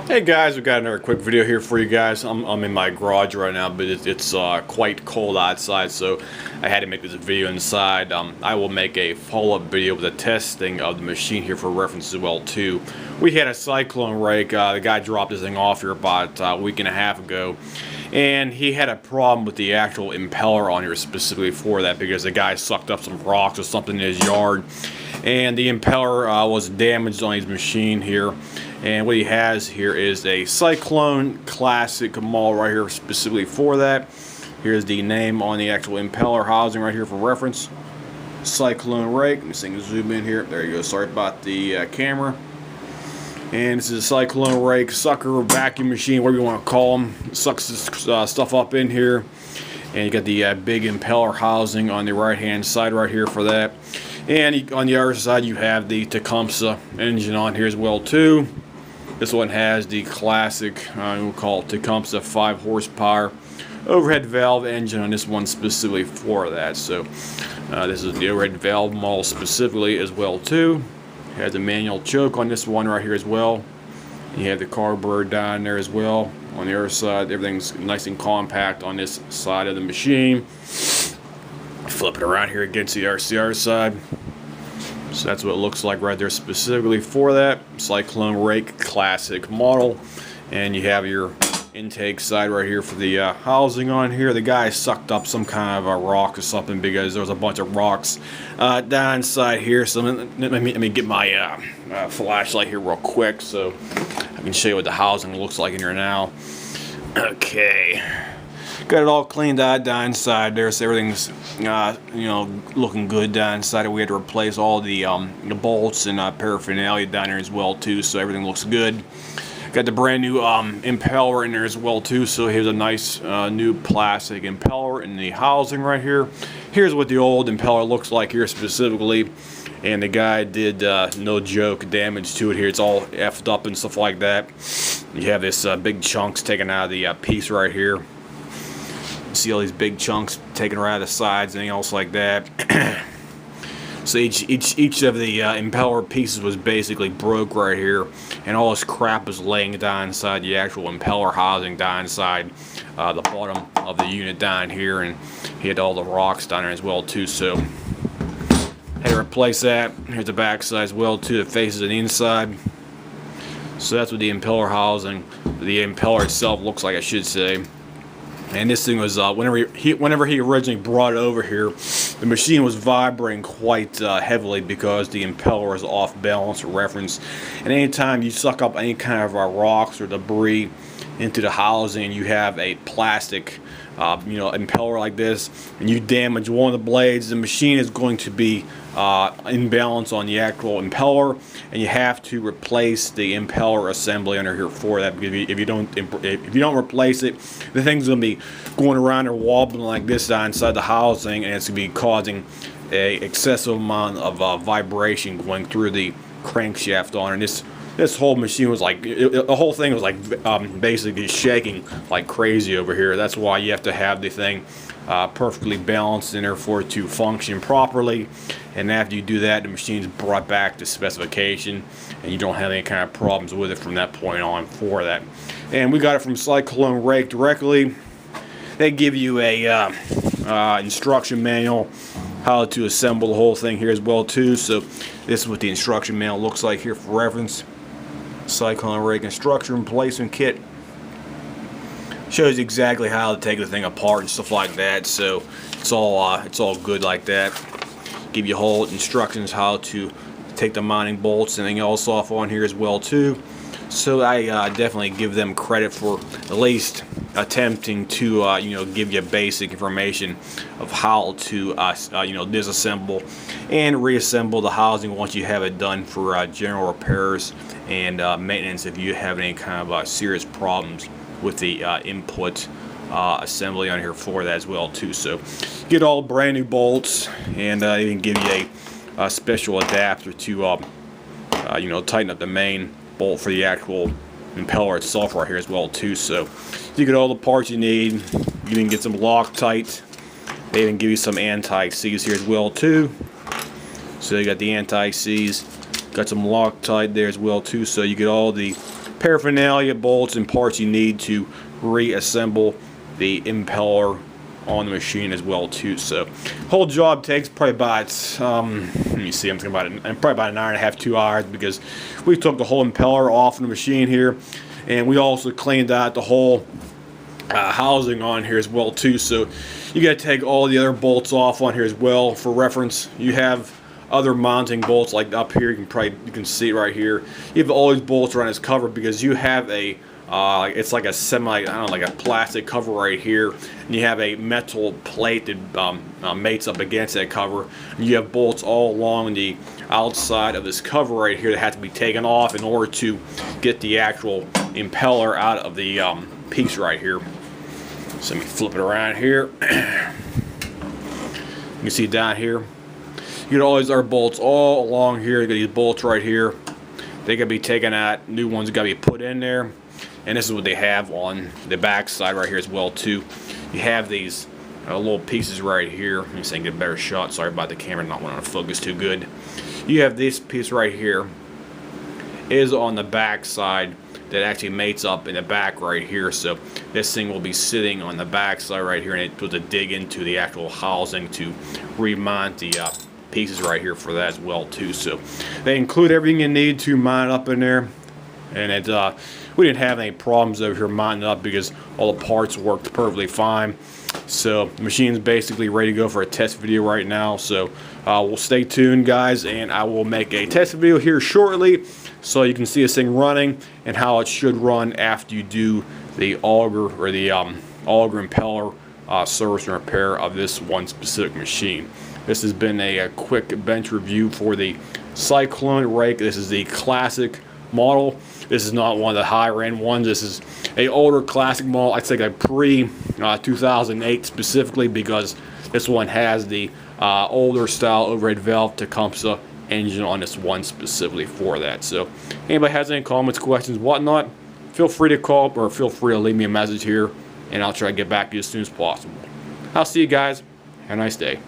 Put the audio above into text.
Hey guys, we got another quick video here for you guys. I'm in my garage right now, but it's quite cold outside, so I had to make this video inside. I will make a follow-up video with the testing of the machine here for reference as well too. We had a Cyclone rake. The guy dropped this thing off here about a week and a half ago, and he had a problem with the actual impeller on here specifically for that because the guy sucked up some rocks or something in his yard, and the impeller was damaged on his machine here. And what he has here is a Cyclone classic model right here specifically for that. Here's the name on the actual impeller housing right here for reference. Cyclone rake. Let me see if I can zoom in here. There you go. Sorry about the camera. And this is a Cyclone rake, sucker, vacuum machine, whatever you want to call them. It sucks this stuff up in here. And you got the big impeller housing on the right hand side right here for that. And on the other side you have the Tecumseh engine on here as well too. This one has the classic, we'll call it Tecumseh 5 horsepower overhead valve engine on this one specifically for that. So this is the overhead valve model specifically as well too. Has a manual choke on this one right here as well. You have the carburetor down there as well. On the other side, everything's nice and compact on this side of the machine. Flip it around here against the RCR side. So that's what it looks like right there specifically for that Cyclone rake classic model. And you have your intake side right here for the housing on here. The guy sucked up some kind of a rock or something because there was a bunch of rocks down inside here. So let me get my flashlight here real quick so I can show you what the housing looks like in here now. Okay. Got it all cleaned out down inside there, so everything's you know, looking good down inside. We had to replace all the bolts and paraphernalia down there as well too, so everything looks good. Got the brand new impeller in there as well too, so here's a nice new plastic impeller in the housing right here. Here's what the old impeller looks like here specifically, and the guy did no joke damage to it here. It's all effed up and stuff like that. You have this big chunks taken out of the piece right here. See all these big chunks taken right out of the sides, anything else like that. So each of the impeller pieces was basically broke right here, and all this crap was laying down inside the actual impeller housing down inside the bottom of the unit down here, and he had all the rocks down there as well too. So had to replace that. Here's the back side as well too. It faces the inside. So that's what the impeller housing, the impeller itself looks like, I should say. And this thing was, whenever he originally brought it over here, the machine was vibrating quite heavily because the impeller is off balance or reference. And anytime you suck up any kind of rocks or debris into the housing, and you have a plastic impeller like this, and you damage one of the blades, the machine is going to be imbalance on the actual impeller, and you have to replace the impeller assembly under here for that, because if you don't replace it, the thing's going to be going around or wobbling like this down inside the housing, and it's going to be causing a excessive amount of vibration going through the crankshaft on it. And this whole machine was like, the whole thing was like basically shaking like crazy over here. That's why you have to have the thing perfectly balanced in there for it to function properly. And after you do that, the machine's brought back to specification, and you don't have any kind of problems with it from that point on for that. And we got it from Cyclone Rake directly. They give you a instruction manual how to assemble the whole thing here as well too. So this is what the instruction manual looks like here for reference. Cyclone rake instruction replacement kit shows exactly how to take the thing apart and stuff like that. So it's all good like that. Give you whole instructions how to take the mounting bolts and everything else off on here as well too. So I definitely give them credit for at least attempting to give you basic information of how to disassemble and reassemble the housing once you have it done for general repairs and maintenance if you have any kind of serious problems with the input assembly on here for that as well too. So get all brand new bolts, and even give you a special adapter to tighten up the main bolt for the actual impeller itself right here as well too. So you get all the parts you need. You can get some Loctite. They even give you some anti-seize here as well too. So you got the anti-seize, got some Loctite there as well too. So you get all the paraphernalia, bolts, and parts you need to reassemble the impeller on the machine as well too. So whole job takes probably about let me see, I'm thinking about it, probably about an hour and a half, 2 hours, because we took the whole impeller off the machine here, and we also cleaned out the whole housing on here as well too. So you got to take all the other bolts off on here as well. For reference, you have other mounting bolts like up here. You can see it right here. You have all these bolts around this cover because you have a it's like a I don't know, like a plastic cover right here, and you have a metal plate that mates up against that cover. And you have bolts all along the outside of this cover right here that have to be taken off in order to get the actual impeller out of the piece right here. So let me flip it around here. You can see down here, you get all these other bolts all along here. You got these bolts right here. They gotta be taken out. New ones gotta be put in there. And this is what they have on the back side right here as well too. You have these little pieces right here. Let me see if I can get a better shot. Sorry about the camera not wanting to focus too good. You have this piece right here is on the back side that actually mates up in the back right here. So this thing will be sitting on the back side right here, and it will to dig into the actual housing to remount the pieces right here for that as well too. So they include everything you need to mount it up in there, and it we didn't have any problems over here mounting it up because all the parts worked perfectly fine. So the machine's basically ready to go for a test video right now. So we'll stay tuned, guys, and I will make a test video here shortly so you can see this thing running and how it should run after you do the auger or the auger impeller service and repair of this one specific machine. This has been a quick bench review for the Cyclone rake. This is the classic model. This is not one of the higher end ones. This is a older classic model. I'd say a pre 2008 specifically, because this one has the older style overhead valve Tecumseh engine on this one specifically for that. So anybody has any comments, questions, whatnot, feel free to call or feel free to leave me a message here, and I'll try to get back to you as soon as possible. I'll see you guys. Have a nice day.